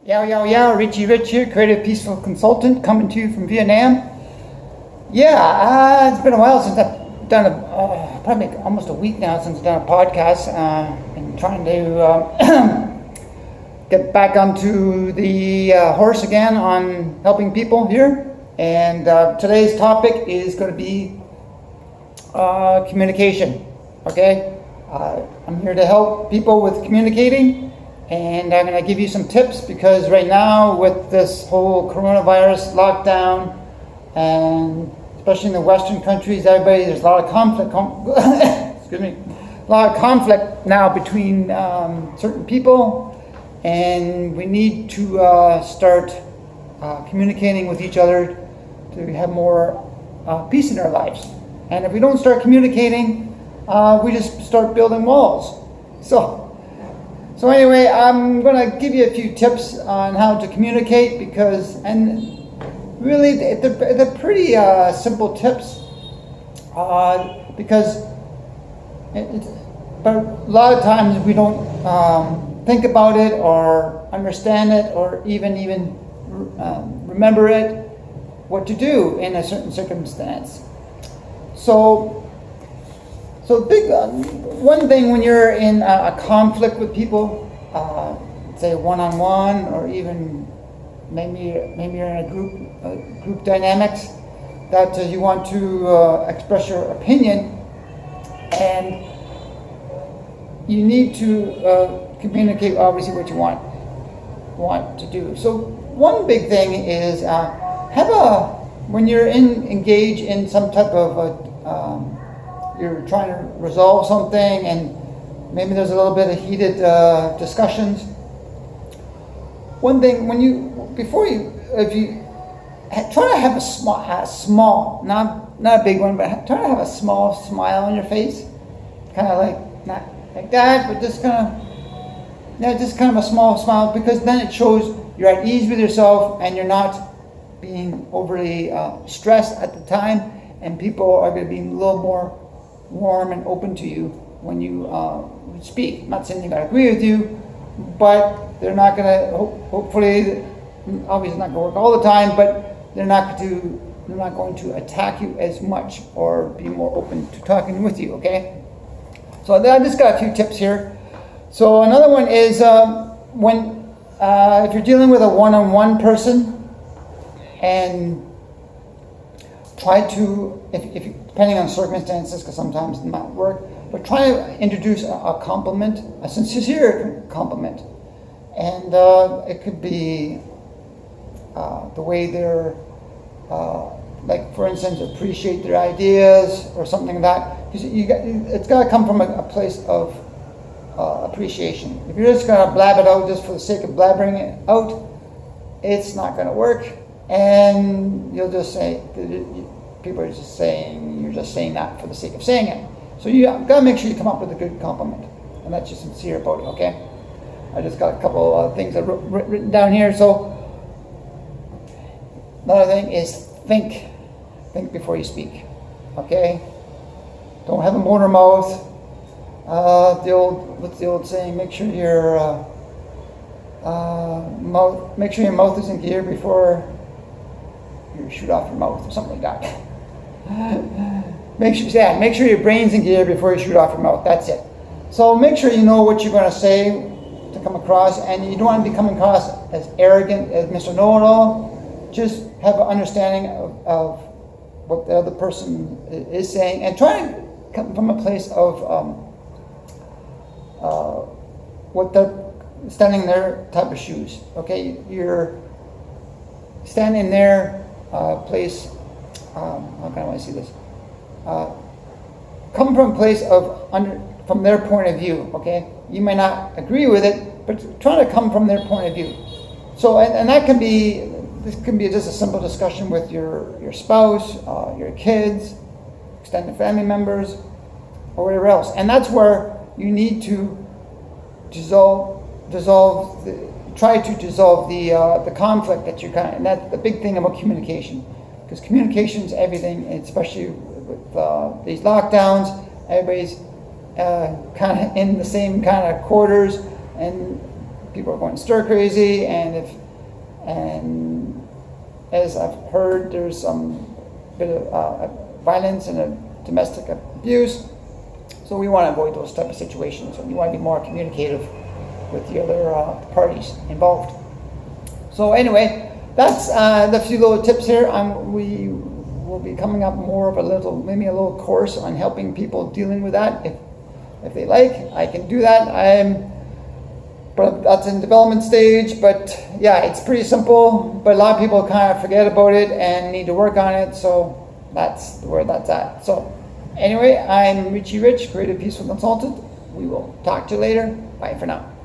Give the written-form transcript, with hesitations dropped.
Richie Rich here, creative peaceful consultant, coming to you from Vietnam. It's been a while since I've done probably almost a week now since I've done a podcast. And trying to get back onto the horse again on helping people here. And today's topic is going to be communication. Okay, I'm here to help people with communicating. And I'm going to give you some tips because right now with this whole coronavirus lockdown, and especially in the Western countries, there's a lot of conflict. A lot of conflict now between certain people, and we need to start communicating with each other to have more peace in our lives. And if we don't start communicating, we just start building walls. So anyway, I'm going to give you a few tips on how to communicate and really they're pretty simple tips because but a lot of times we don't think about it or understand it or even remember it, what to do in a certain circumstance. So big one thing when you're in a conflict with people, say one-on-one, or even maybe you're in a group dynamics, that you want to express your opinion, and you need to communicate obviously what you want to do. So one big thing is when you're engaged in some type of you're trying to resolve something, and maybe there's a little bit of heated discussions. One thing, if you try to have a small, not a big one, but try to have a small smile on your face, kind of like not like that, but just kind of a small smile, because then it shows you're at ease with yourself and you're not being overly stressed at the time, and people are going to be a little more warm and open to you when you speak. I'm not saying they're going to agree with you, but they're not going to, hopefully, obviously not going to work all the time, but they're not going to attack you as much or be more open to talking with you, okay? So I just got a few tips here. So another one is if you're dealing with a one-on-one person, and try to, if depending on circumstances, because sometimes it might work, but try to introduce a compliment, a sincere compliment. And it could be the way they're, like for instance, appreciate their ideas or something like that. Because it's got to come from a place of appreciation. If you're just going to blab it out just for the sake of blabbering it out, it's not going to work. And you'll just say, people are just saying, you're just saying that for the sake of saying it. So you got to make sure you come up with a good compliment, and that you're sincere about it, okay? I just got a couple of things I've written down here. So another thing is think before you speak, okay? Don't have a motor mouth. What's the old saying? Make sure your mouth is in gear before you shoot off your mouth, or something like that. Make sure your brain's in gear before you shoot off your mouth. That's it. So make sure you know what you're going to say to come across, and you don't want to be coming across as arrogant as Mr. Know-it-all. Just have an understanding of what the other person is saying, and try to come from a place of what they're standing in their type of shoes. Okay, you're standing in their place. How can I see this? Come from a place of from their point of view. Okay, you may not agree with it, but try to come from their point of view. So, and that can be, this can be just a simple discussion with your spouse, your kids, extended family members, or whatever else. And that's where you need to try to dissolve the conflict that you're and that's the big thing about communication. Because communication is everything, especially with these lockdowns. Everybody's kind of in the same kind of quarters, and people are going stir crazy, and as I've heard, there's some bit of violence and domestic abuse. So we want to avoid those type of situations, and we want to be more communicative with the other parties involved. So anyway, that's the few little tips here. We will be coming up more of maybe a little course on helping people dealing with that. If they like, I can do that. But that's in development stage. But yeah, it's pretty simple. But a lot of people kind of forget about it and need to work on it. So that's where that's at. So anyway, I'm Richie Rich, Creative Peaceful Consultant. We will talk to you later. Bye for now.